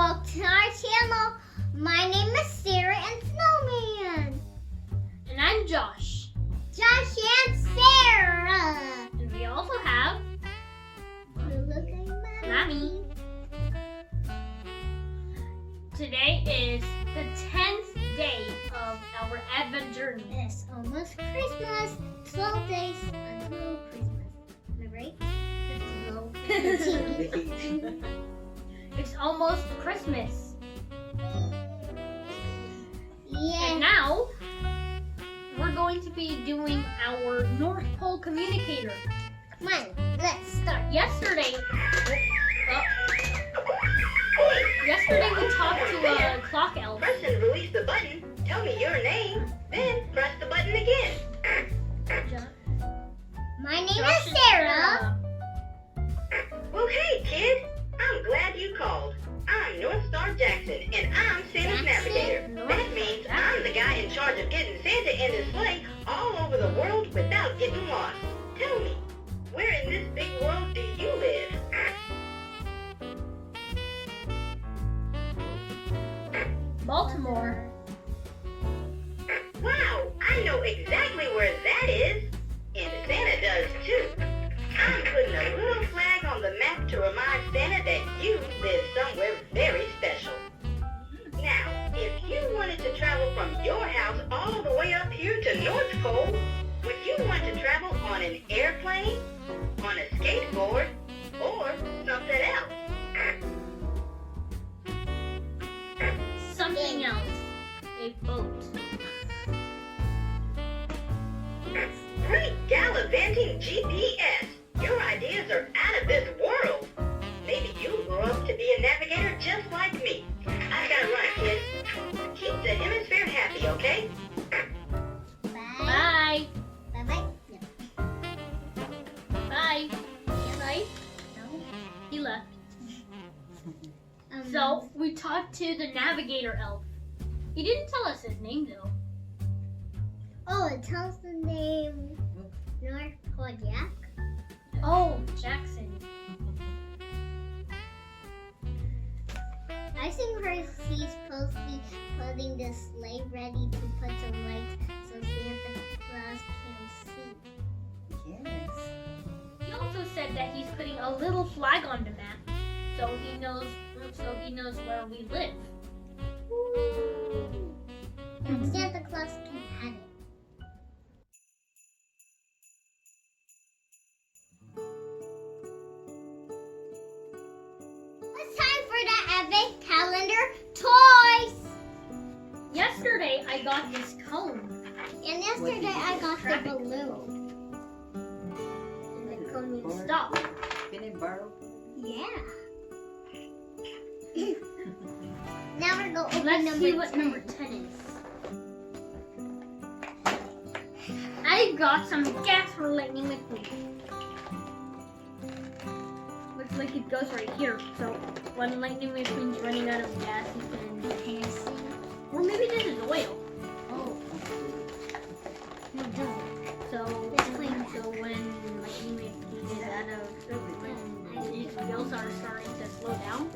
welcome to our channel. My name is Sarah and Snowman. And I'm Josh. Josh and Sarah. And we also have Mommy. Today is the 10th day of our Advent journey. It's almost Christmas. 12 days until Christmas. Am I right? It's almost Christmas. Yeah. And now, we're going to be doing our North Pole communicator. Come on, let's start. Yesterday we talked to a clock elf. Press and release the button. Tell me your name. Then press the button again. My name Josh is Sarah. Well, hey, kid. I'm glad you called. I'm North Star Jackson, and I'm Santa's navigator. That means I'm the guy in charge of getting Santa and his sleigh all over the world without getting lost. Tell me, where in this big world do you live? Baltimore. Wow, I know exactly where that is. And Santa does too. I'm putting a little flag on the map to remind Santa that you live somewhere very special. Now, if you wanted to travel from your house all the way up here to North Pole, would you want to travel on an airplane, on a skateboard, or something else? Something else. A boat. Great gallivanting GPS! Your ideas are out of this world. Maybe you'll grow up to be a navigator just like me. I've got to run, kids. Keep the hemisphere happy, okay? Bye. Bye-bye. Bye. Bye. No. He left. So, we talked to the navigator elf. He didn't tell us his name, though. Oh, it tells the name North Pole Jack. Oh, Jackson. I think he's supposed to be putting the sleigh ready to put some lights so Santa Claus can see. Yes. He also said that he's putting a little flag on the map, so he knows where we live. And Santa Claus can have it. It's time for the Advent Calendar toys. Yesterday, I got this cone. And yesterday I got the Traffic. balloon. And the cone needs to stop. Can I borrow? Yeah. Now we're going to open Let's number see what 10. number 10 is. I got some gas for Lightning McQueen. Looks like it goes right here. So when Lightning McQueen's running out of gas, he can pass. Or maybe this is oil. Oh. No, it doesn't. So when Lightning McQueen is out of when his wheels are starting to slow down.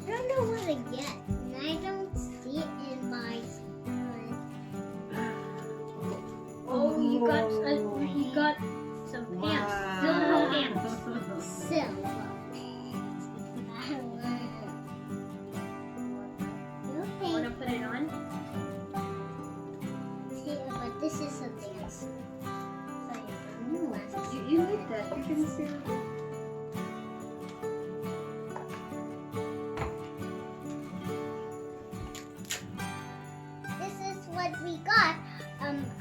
I don't know what to get. And I don't see it in my screen. Oh, you got some pants, silver pants. Silver. Okay. Wanna put it on? See, but this is a dance. You like that? You can see. This is what we got.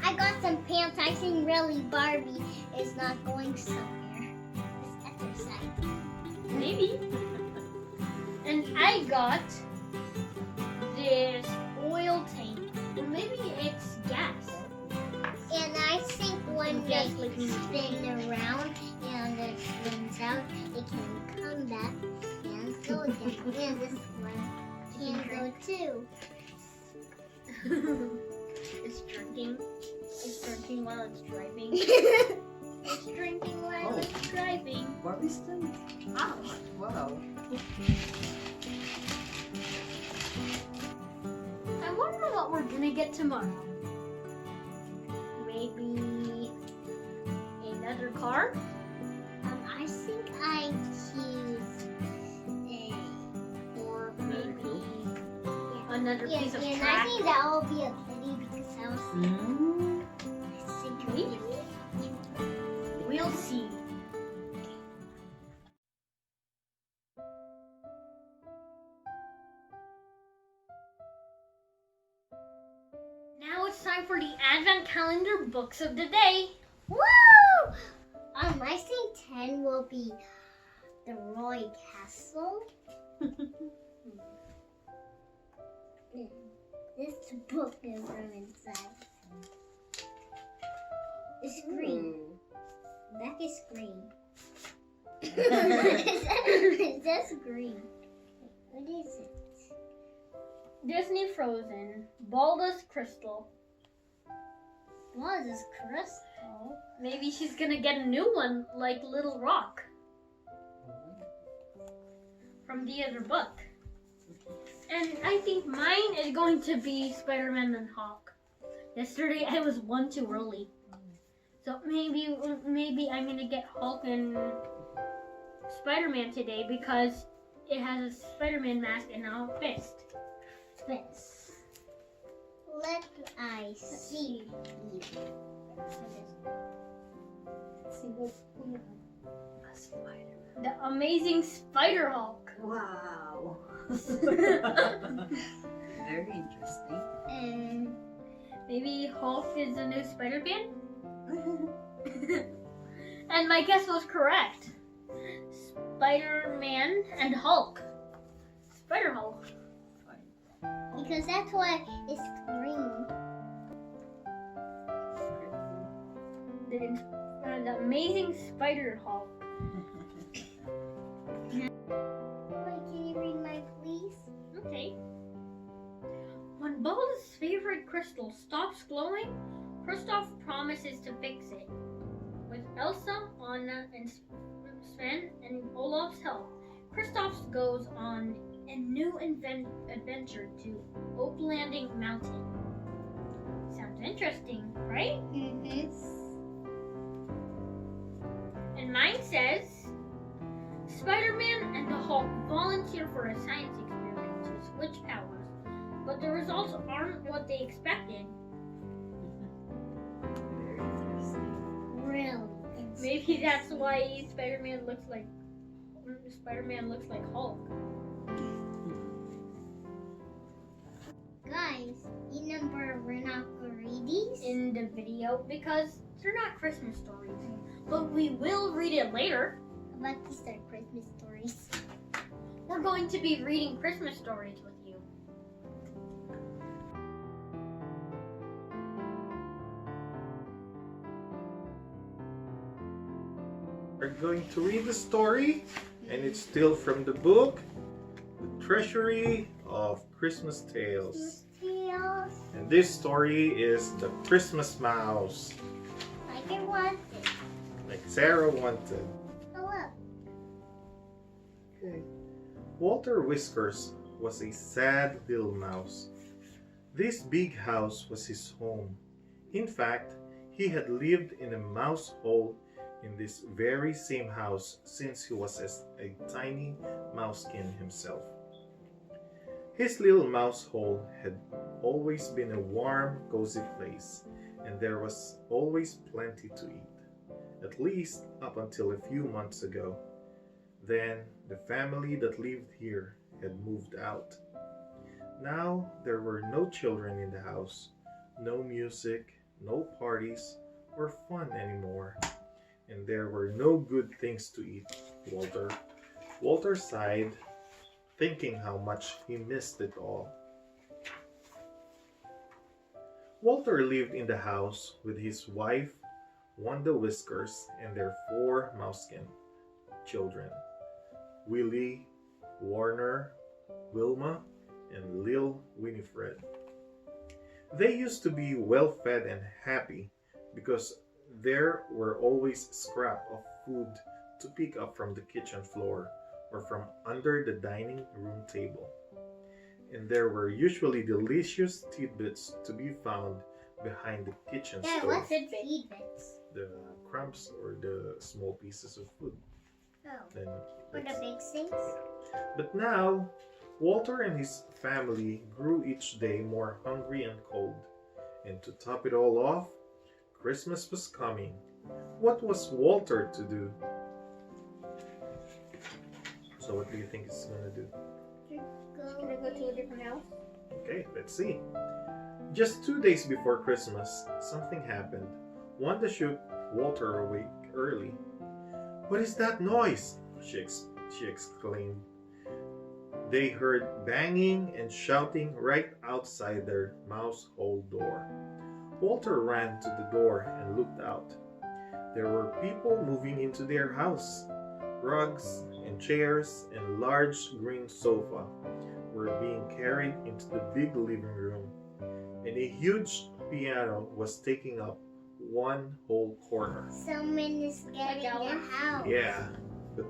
I got some pants. I think really Barbie is not going somewhere. It's at her side. Maybe. And I got this oil tank. Or maybe it's gas. And I think when Yes, they like me. spin around and it spins out, it can come back and go again. And this one can go too. It's drinking. It's drinking while it's driving. It's It's drinking while it's driving. Barbie still? Oh. Wow. we're gonna get tomorrow. Maybe another car? I think I choose a, Or maybe another yeah, piece of and I track? think that will be a pity because I was thinking We'll see. Now it's time for the Advent Calendar books of the day. woo! I think 10 will be the Roy Castle. This book is from inside. It's green. Back is green. It's just green. What is it? Disney Frozen, Balda's Crystal. What is crystal? Maybe she's gonna get a new one like Little Rock from the other book. And I think mine is going to be Spider-Man and Hulk. Yesterday I was one too early. So maybe I'm gonna get Hulk and Spider-Man today because it has a Spider-Man mask and now a fist. This. Let I see you. The Amazing Spider Hulk. Wow. Very interesting. And Maybe Hulk is the new Spider-Man? And my guess was correct. Spider-Man and Hulk. Spider-Hulk. because that's why it's green. The Amazing Spider Hulk. Wait, can you read mine, please? Okay. When Balda's favorite crystal stops glowing, Kristoff promises to fix it. With Elsa, Anna, and Sven and Olaf's help, Kristoff goes on a new adventure to Oak Landing Mountain. Sounds interesting, right? Mm-hmm. And mine says, Spider-Man and the Hulk volunteer for a science experiment to switch powers, but the results aren't what they expected. Very interesting. Really? Maybe that's why Spider-Man looks like Hulk. Guys, remember we're not gonna read these? In the video because they're not Christmas stories, but we will read it later. About these are Christmas stories. We're going to be reading Christmas stories with you. We're going to read the story, and it's still from the book, The Treasury of Christmas Tales. Tails. And this story is The Christmas Mouse, Like I wanted. like Sarah wanted. Hello. Okay. Walter Whiskers was a sad little mouse. This big house was his home. In fact, he had lived in a mouse hole in this very same house since he was a tiny mouskin himself. His little mouse hole had always been a warm, cozy place, and there was always plenty to eat, at least up until a few months ago. Then the family that lived here had moved out. Now there were no children in the house, no music, no parties or fun anymore, and there were no good things to eat. Walter sighed, thinking how much he missed it all. Walter lived in the house with his wife, Wanda Whiskers, and their 4 mouskin children, Willie, Warner, Wilma, and Lil Winifred. They used to be well fed and happy because there were always scraps of food to pick up from the kitchen floor or from under the dining room table. and there were usually delicious tidbits to be found behind the kitchen Yeah, stove. what's tidbits? The crumbs or the small pieces of food. Oh, Then for the that's- big things? But now, Walter and his family grew each day more hungry and cold. And to top it all off, Christmas was coming. What was Walter to do? So what do you think he's gonna do? Gonna go to a different house? Okay, let's see. Just 2 days before Christmas, something happened. Wanda shook Walter awake early. "What is that noise?" she exclaimed. They heard banging and shouting right outside their mouse hole door. Walter ran to the door and looked out. There were people moving into their house. Rugs and chairs and large green sofa were being carried into the big living room, and a huge piano was taking up one whole corner. Someone is getting the house. Yeah, but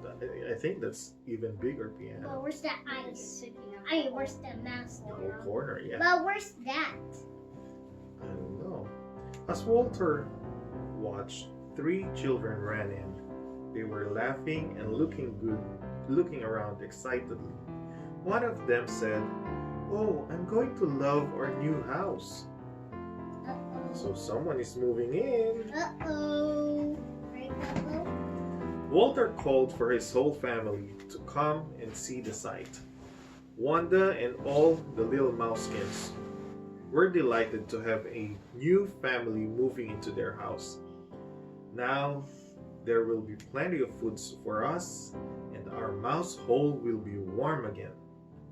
I think that's even bigger But piano. where's the ice? I mean, where's the mouse The whole door? corner, yeah. But where's that? I don't know. As Walter watched, 3 children ran in. They were laughing and looking around excitedly. One of them said, "Oh, I'm going to love our new house." Uh-oh. So someone is moving in. Uh-oh. Right, uh-oh? Walter called for his whole family to come and see the sight. Wanda and all the little mouseskins were delighted to have a new family moving into their house. Now there will be plenty of foods for us, and our mouse hole will be warm again,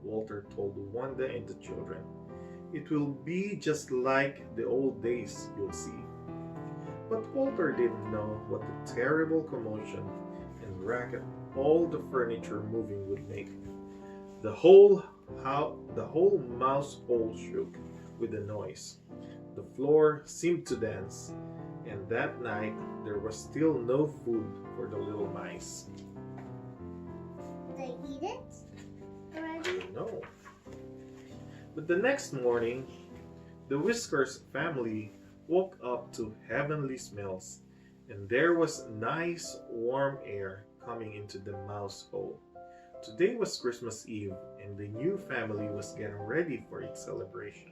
Walter told Wanda and the children. It will be just like the old days, you'll see. But Walter didn't know what the terrible commotion and racket all the furniture moving would make. The whole mouse hole shook with the noise. The floor seemed to dance, and that night there was still no food for the little mice. They eat it already? No. But the next morning, the Whiskers family woke up to heavenly smells, and there was nice warm air coming into the mouse hole. Today was Christmas Eve, and the new family was getting ready for its celebration.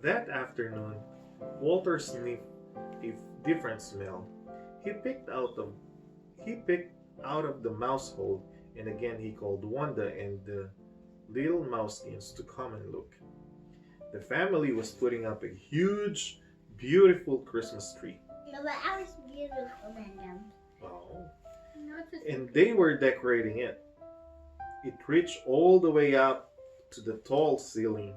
That afternoon, Walter sniffed a different smell. He picked out of the mouse hole, and again he called Wanda and the little mouseskins to come and look. The family was putting up a huge, beautiful Christmas tree. No, but I was beautiful than them. Oh. No, it's just And they were decorating it. It reached all the way up to the tall ceiling.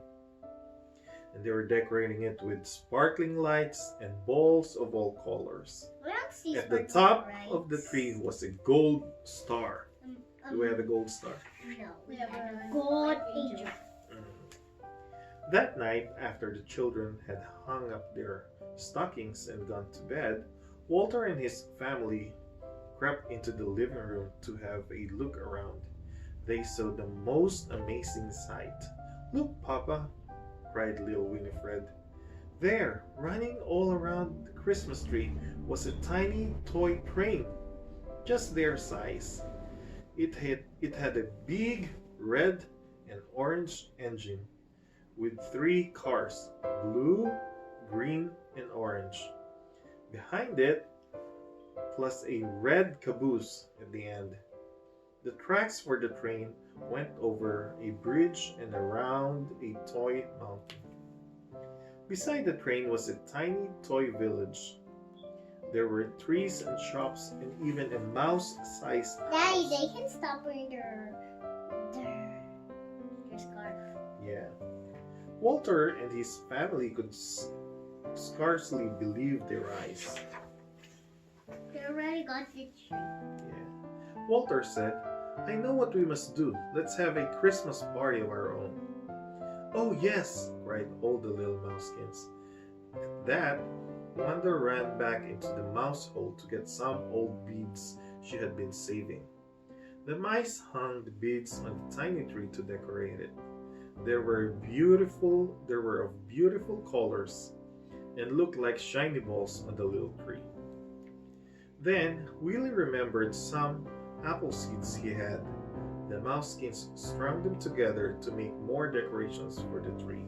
And they were decorating it with sparkling lights and balls of all colors. We don't see At the sparkling top lights. of the tree was a gold star. Do we have a gold star? No, We have a gold angel. angel. That night, after the children had hung up their stockings and gone to bed, Walter and his family crept into the living room to have a look around. They saw the most amazing sight. "Look, Papa!" cried little Winifred. There, running all around the Christmas tree, was a tiny toy train, just their size. It had a big red and orange engine with 3 cars, blue, green, and orange. Behind it, plus a red caboose at the end. The tracks for the train went over a bridge and around a toy mountain. Beside the train was a tiny toy village. There were trees and shops and even a mouse-sized Daddy, house. they can stop wearing their scarf. Yeah. Walter and his family could scarcely believe their eyes. They already got the tree. Yeah. Walter said, "I know what we must do. Let's have a Christmas party of our own." "Oh yes," cried all the little mouseskins. At that, Wanda ran back into the mouse hole to get some old beads she had been saving. The mice hung the beads on the tiny tree to decorate it. They were of beautiful colors and looked like shiny balls on the little tree. Then Willie remembered some apple seeds he had. The Mouseskins strung them together to make more decorations for the tree.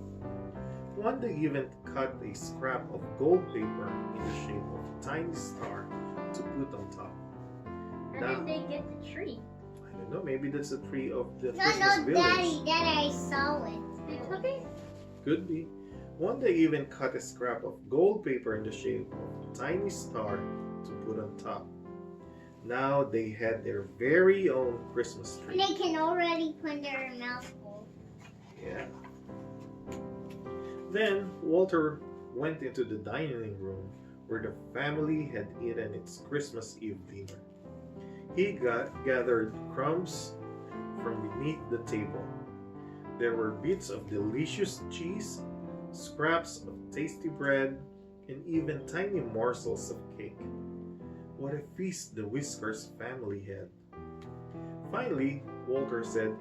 One day even cut a scrap of gold paper in the shape of a tiny star to put on top. How did they get the tree? I don't know, maybe that's the tree of the No, Christmas no, village. Daddy. Daddy, I saw it. They took it? Could be. One day even cut a scrap of gold paper in the shape of a tiny star to put on top. Now they had their very own Christmas tree. They can already put their mouth full. Yeah. Then Walter went into the dining room where the family had eaten its Christmas Eve dinner. He gathered crumbs from beneath the table. There were bits of delicious cheese, scraps of tasty bread, and even tiny morsels of cake. What a feast the Whiskers family had. Finally, Walter said,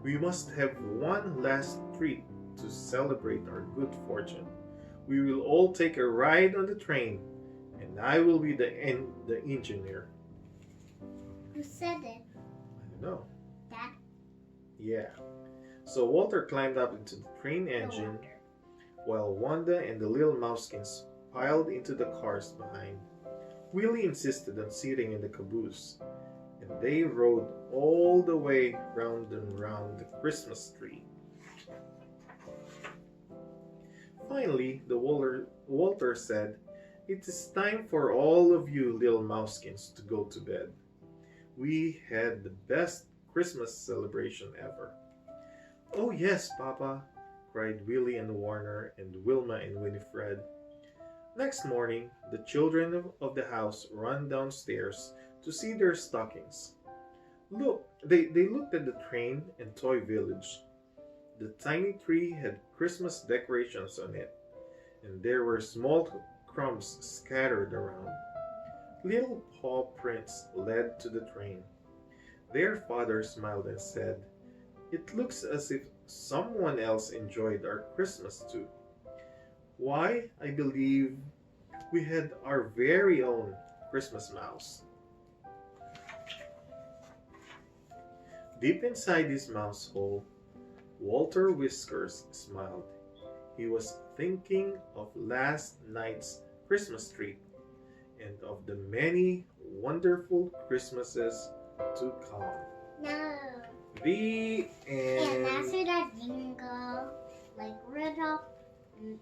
"We must have one last treat to celebrate our good fortune. We will all take a ride on the train, and I will be the engineer." Who said it? I don't know. Dad? Yeah. So Walter climbed up into the train engine while Wanda and the little Mouseskins piled into the cars behind. Willie insisted on sitting in the caboose, and they rode all the way round and round the Christmas tree. Finally, Walter said, "It is time for all of you little Mouseskins to go to bed. We had the best Christmas celebration ever." "Oh yes, Papa," cried Willie and Warner and Wilma and Winifred. Next morning, the children of the house ran downstairs to see their stockings. Look, they looked at the train and toy village. The tiny tree had Christmas decorations on it, and there were small crumbs scattered around. Little paw prints led to the train. Their father smiled and said, "It looks as if someone else enjoyed our Christmas too. Why, I believe we had our very own Christmas mouse." Deep inside his mouse hole, Walter Whiskers smiled. He was thinking of last night's Christmas tree and of the many wonderful Christmases to come. No. The And end. after that jingle, like Rudolph,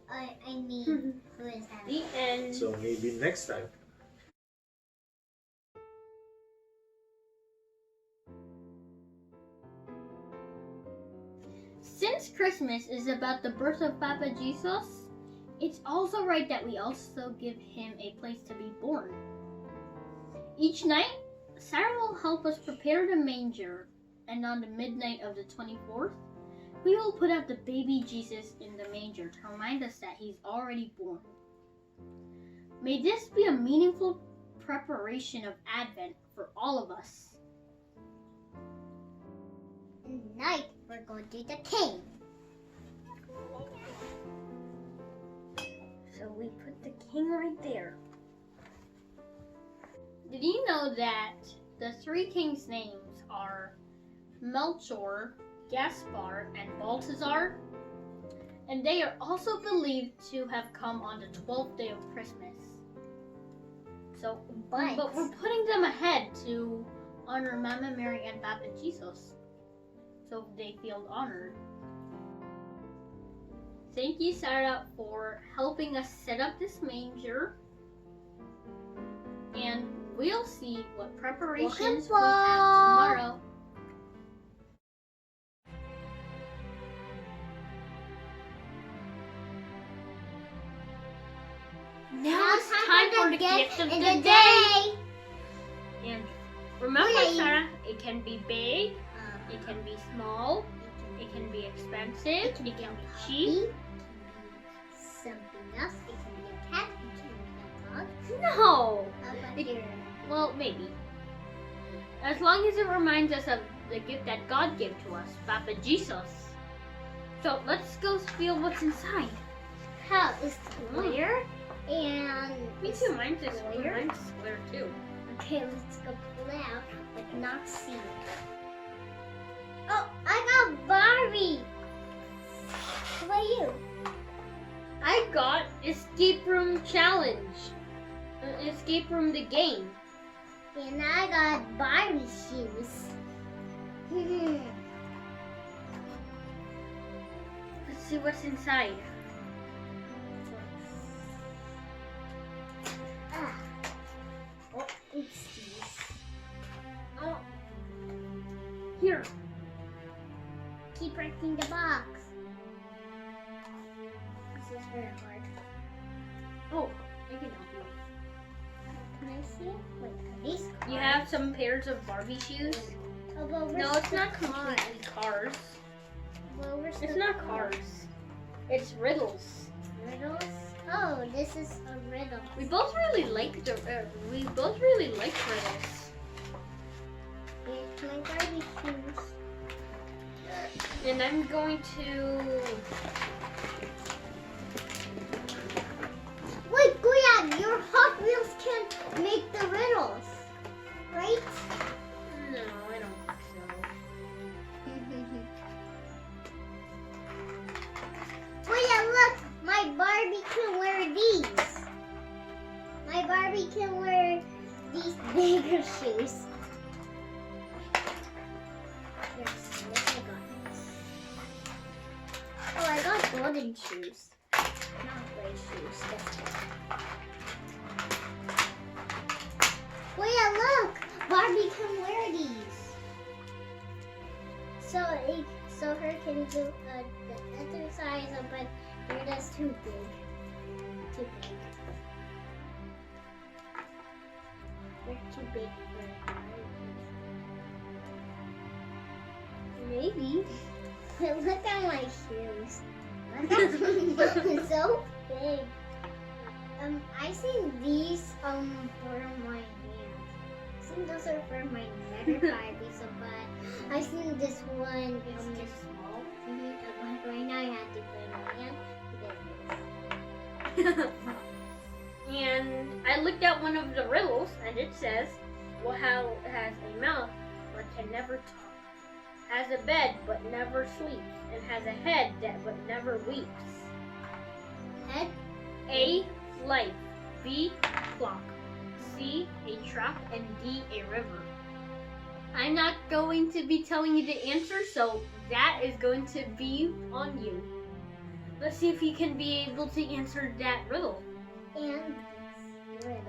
I mean, who is that? The end. So maybe next time. Since Christmas is about the birth of Papa Jesus, it's also right that we also give him a place to be born. Each night, Sarah will help us prepare the manger, and on the midnight of the 24th, we will put out the baby Jesus in the manger to remind us that he's already born. May this be a meaningful preparation of Advent for all of us. Tonight, we're going to the king. So we put the king right there. Did you know that the three kings' names are Melchior, Gaspar, and Balthazar? And they are also believed to have come on the 12th day of Christmas. So, but we're putting them ahead to honor Mama Mary and Papa Jesus, so they feel honored. Thank you, Sarah, for helping us set up this manger. And we'll see what preparations we have tomorrow. Now it's time for the gift of the day. And remember, Okay. Sarah, it can be big, it can be small, it can be expensive, it can be cheap. Something else. It can be a cat. It can be a dog. No! How about It- your Well, maybe. As long as it reminds us of the gift that God gave to us, Papa Jesus. So let's go feel what's inside. How is clear and Me too. Mine's square too. okay, let's go pull it out, but not see it. Oh, I got Barbie. How about you? I got Escape Room Challenge. Escape Room the game. And I got Barbie shoes. Let's see what's inside. Ah. Oh, oopsies. Oh, Here. keep wrecking the box. This is very hard. Oh, I can help you. Can I see it? Wait, are these cars? You have some pairs of Barbie shoes. Oh, but No, where's it's the not car? completely cars. Well, where's It's the not car? cars. It's riddles. Riddles? Oh, this is a riddle. We both really like riddles. Here's my Barbie shoes. And I'm going to. Wait, Gloriam, your Hot Wheels can make the riddles, right? No, I don't think so. Gloriam, look, my Barbie can wear these. My Barbie can wear these bigger shoes. Yes, what I got? Oh, I got golden shoes. Not gray shoes. That's good. Oh yeah, look! Barbie can wear these. So her can do the exercise, but that's too big. Too big. They're too big for Barbie. Maybe. But look at my shoes. Look, so big. I think these for my hand. I think those are for my better Barbie. So, but I think this one is just small. But right now I have to put it on my hand. And I looked at one of the riddles, and it says, well, how it has a mouth but can never talk, has a bed but never sleeps, and has a head that but never weeps. Head. A, life. B, clock. C, a trap. And D, a river. I'm not going to be telling you the answer, so that is going to be on you. Let's see if you can be able to answer that riddle. And riddles.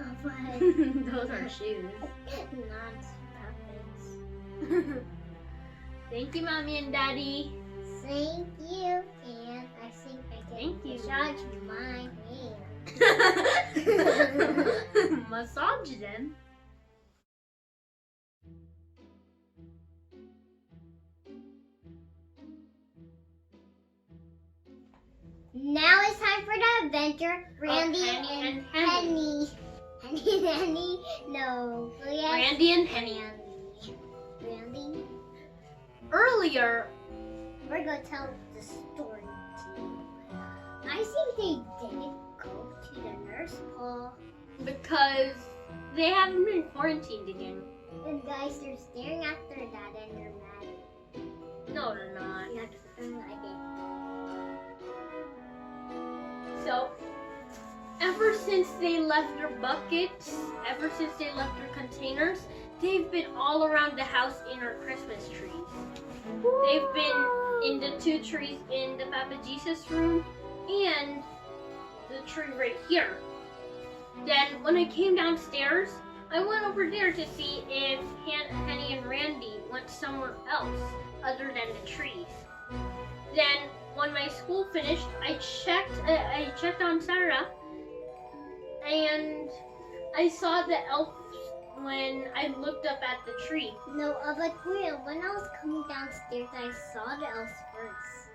Oh, but Those are shoes. not puppets. Thank you, Mommy and Daddy. Thank you, and I think I can Thank you. massage my hand. Massage them. Now it's time for the adventure. Randy Henny and and Henny. Henny. Henny and Henny. No. Yes. Randy and Henny. Randy. Earlier, We're going to tell the story to you. I think they didn't go to the nurse hall. because they haven't been quarantined again. And guys, they're staring at their dad and they're mad. No, they're not. I did. So, ever since they left their buckets, ever since they left their containers, they've been all around the house in our Christmas trees. They've been in the 2 trees in the Papa Jesus room and the tree right here. Then when I came downstairs, I went over there to see if Henny and Randy went somewhere else other than the trees. Then when my school finished, I checked on Sarah, and I saw the elf when I looked up at the tree. No, but real. When I was coming downstairs, I saw the elves first.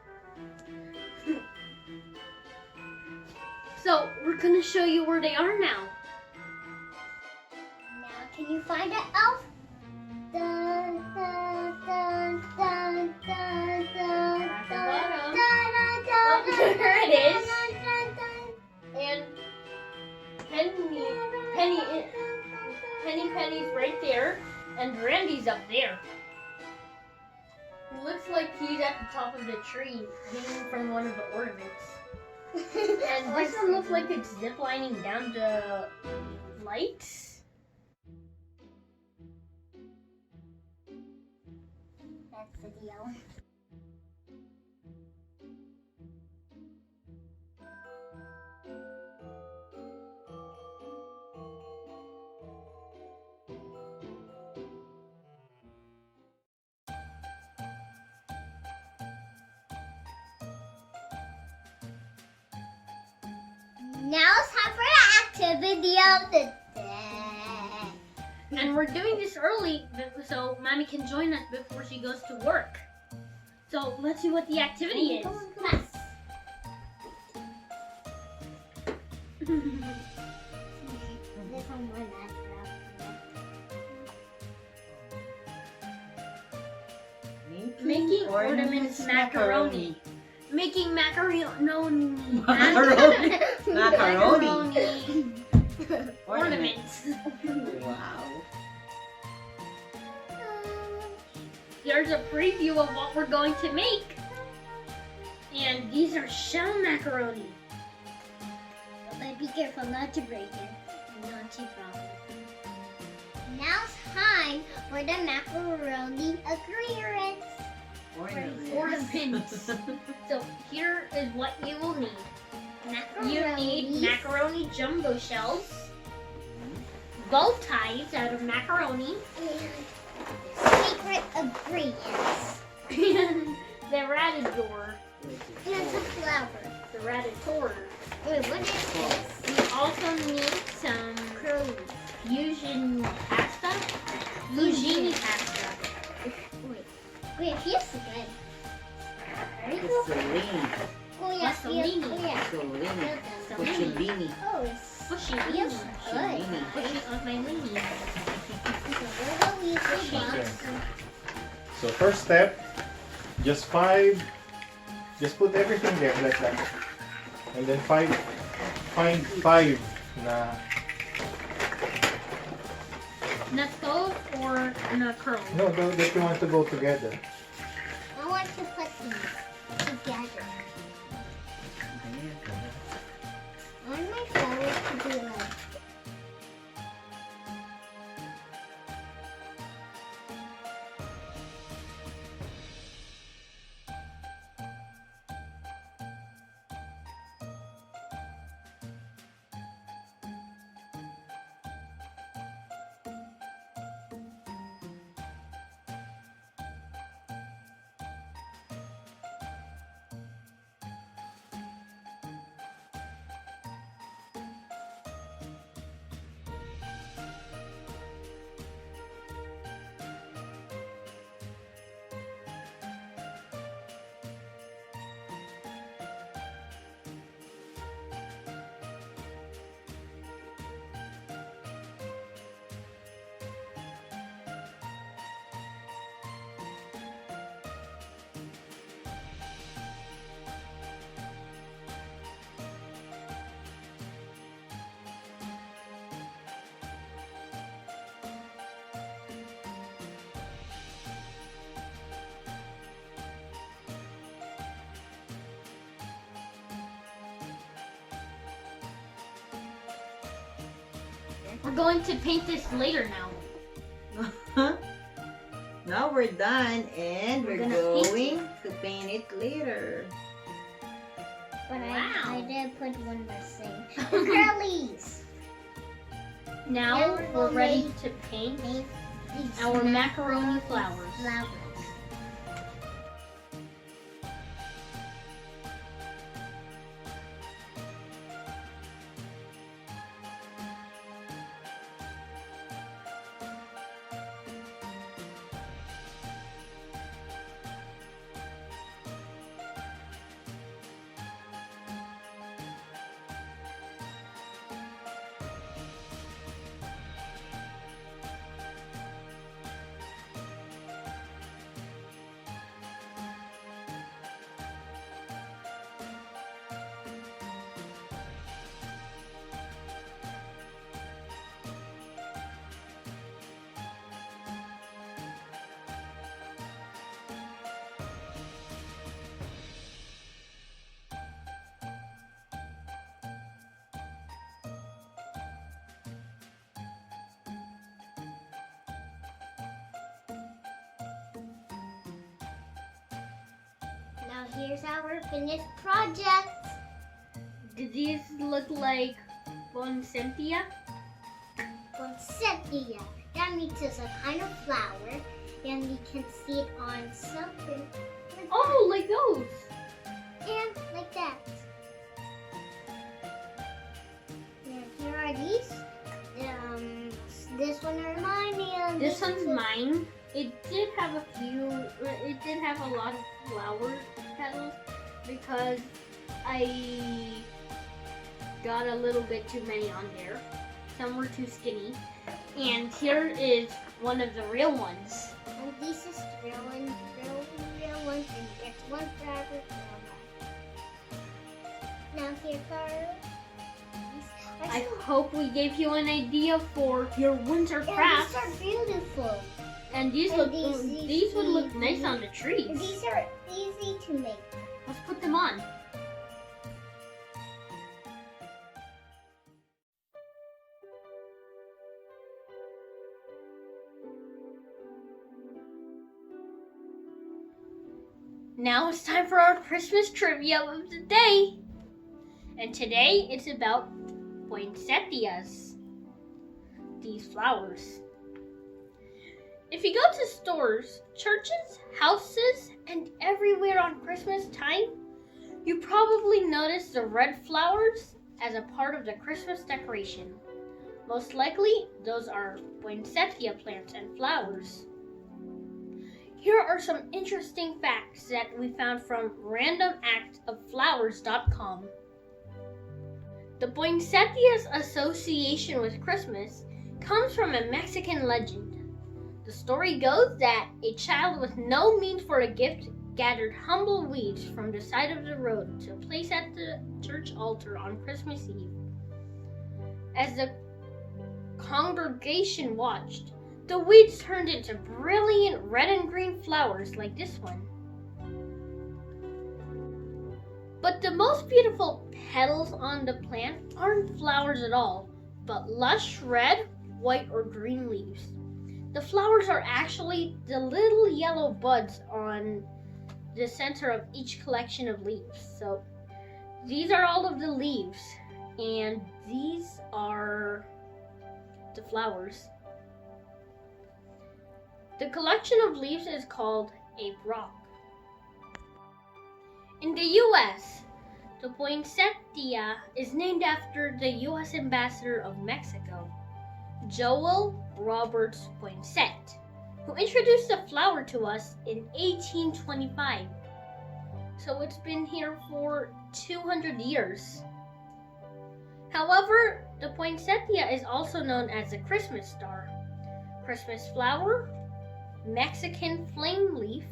So we're gonna show you where they are now. Now, can you find the elf? Dun, dun, dun, dun, dun, dun. the tree hanging from one of the ornaments. And this one looks like it's ziplining down the lights. That's the deal. Now it's time for the activity of the day. And we're doing this early so Mommy can join us before she goes to work. So let's see what the activity is. Yes. This one more Making ornaments macaroni. Making macaroni. Macaroni. Macaroni. Ornaments. Wow. Here's a preview of what we're going to make. And these are shell macaroni. But be careful not to break it. Not too problem. Now it's time for the macaroni appearance. Ornaments. So here is what you will need. Macaroni. You need macaroni jumbo shells, bow ties out of macaroni, Secret ingredients. and the radador, And some flour. the radator. Wait, what is this? You also need some Curly. fusion pasta, Lugini pasta. Wait, it feels good. There you go. Mussolini. Oh yeah, Mussolini. Oh yeah. Mussolini. Feel that. Cucciolini. Oh, it's Pushy feels weenie. good. Cucciolini. Pushy on my weenie. So we'll use the box. Okay. So first step, just put everything there like that. And then find five na Nuts both or no curl? no that you want to go together. I want to put these together. I want my flowers to be like. We're going to paint this later now. Now we're done and we're gonna going to paint it later. But Wow. I did put one more thing. Curlies. Now Now we're we'll ready make- to paint Make these our macaroni flowers. flowers. here's our finished project. Do these look like Poinsettia? Poinsettia. That means it's a kind of flower, and we can see it on something. Oh, like those. And like that. And here are these. This one are mine, and This one's mine. It did have a lot of flower petals because I got a little bit too many on there. Some were too skinny. And here is one of the real ones. And this is real one, and it's one forever. Now here are these. I hope we gave you an idea for your winter crafts. These are beautiful. And these And look these- these would look nice on the And trees. these are easy to make. Let's put them on. Now it's time for our Christmas trivia of the day. And today it's about poinsettias, these flowers. If you go to stores, churches, houses, and everywhere on Christmas time, you probably notice the red flowers as a part of the Christmas decoration. Most likely, those are poinsettia plants and flowers. Here are some interesting facts that we found from randomactoflowers.com. The poinsettia's association with Christmas comes from a Mexican legend. The story goes that a child with no means for a gift gathered humble weeds from the side of the road to place at the church altar on Christmas Eve. As the congregation watched, the weeds turned into brilliant red and green flowers like this one. But the most beautiful petals on the plant aren't flowers at all, but lush red, white, or green leaves. The flowers are actually the little yellow buds on the center of each collection of leaves. So these are all of the leaves, and these are the flowers. The collection of leaves is called a rock. In the U.S., the poinsettia is named after the U.S. ambassador of Mexico, Joel Roberts Poinsett, who introduced the flower to us in 1825. So it's been here for 200 years. However, the poinsettia is also known as the Christmas star, Christmas flower, Mexican flame leaf,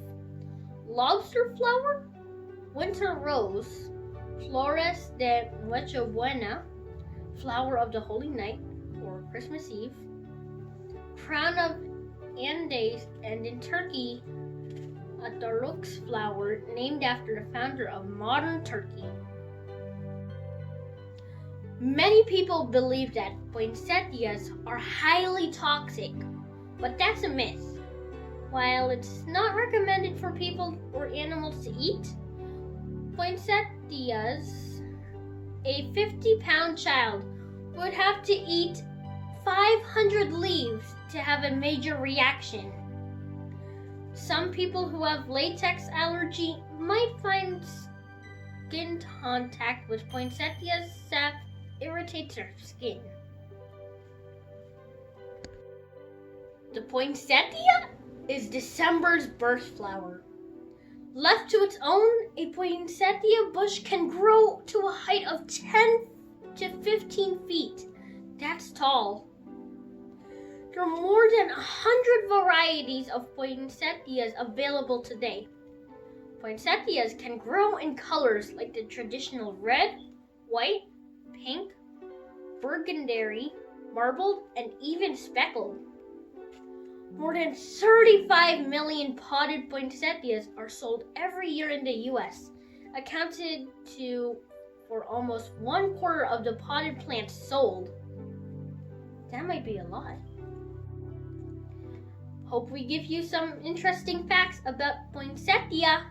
lobster flower, winter rose, flores de Nochebuena, flower of the Holy Night or Christmas Eve, crown of Andes, and in Turkey, a Dorux flower named after the founder of modern Turkey. Many people believe that poinsettias are highly toxic, but that's a myth. While it's not recommended for people or animals to eat, poinsettias, a 50-pound child would have to eat 500 leaves to have a major reaction. Some people who have latex allergy might find skin contact with poinsettia's sap irritates their skin. The poinsettia is December's birth flower. Left to its own, a poinsettia bush can grow to a height of 10 to 15 feet. That's tall. There are more than 100 varieties of poinsettias available today. Poinsettias can grow in colors like the traditional red, white, pink, burgundy, marbled, and even speckled. More than 35 million potted poinsettias are sold every year in the U.S., accounted for almost 1/4 of the potted plants sold. That might be a lot. Hope we give you some interesting facts about poinsettia.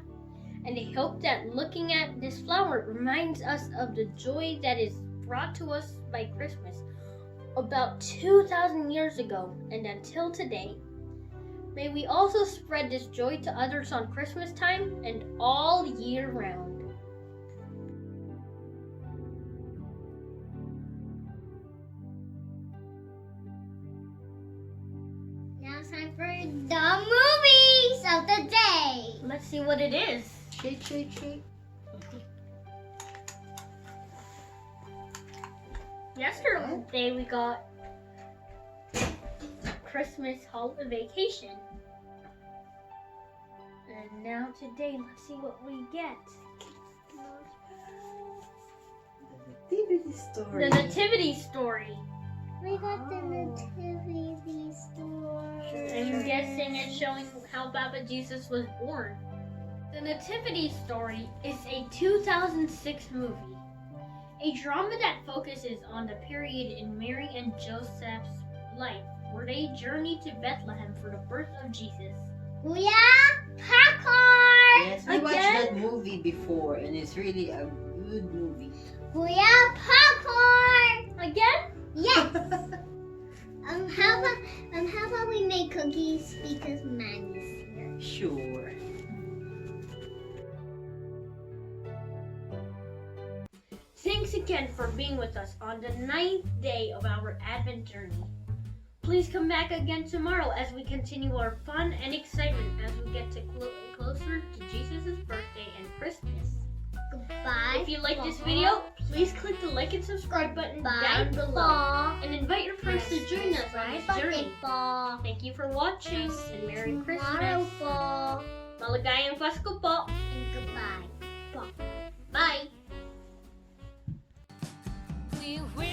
And I hope that looking at this flower reminds us of the joy that is brought to us by Christmas about 2,000 years ago and until today. May we also spread this joy to others on Christmas time and all year round. Now it's time for the movies of the day. Let's see what it is. Shake, shake, shake. Yesterday we got Christmas Vacation. And now today, let's see what we get. The nativity story. The Nativity Story. We got the nativity story. I'm guessing it's showing how Baba Jesus was born. The Nativity Story is a 2006 movie. A drama that focuses on the period in Mary and Joseph's life where they journey to Bethlehem for the birth of Jesus. Booyah! Popcorn! Yes, we watched that movie before, and it's really a good movie. Booyah! Popcorn! Again? Yes! How about we make cookies because Manny's here? Sure. Thanks again for being with us on the 9th day of our Advent journey. Please come back again tomorrow as we continue our fun and excitement as we get to closer to Jesus' birthday and Christmas. Goodbye. If you like this video, please click the like and subscribe button down below and invite your friends to join us on this journey. Thank you for watching and Merry Christmas. Maligayang Pasko po. And goodbye. Bye. We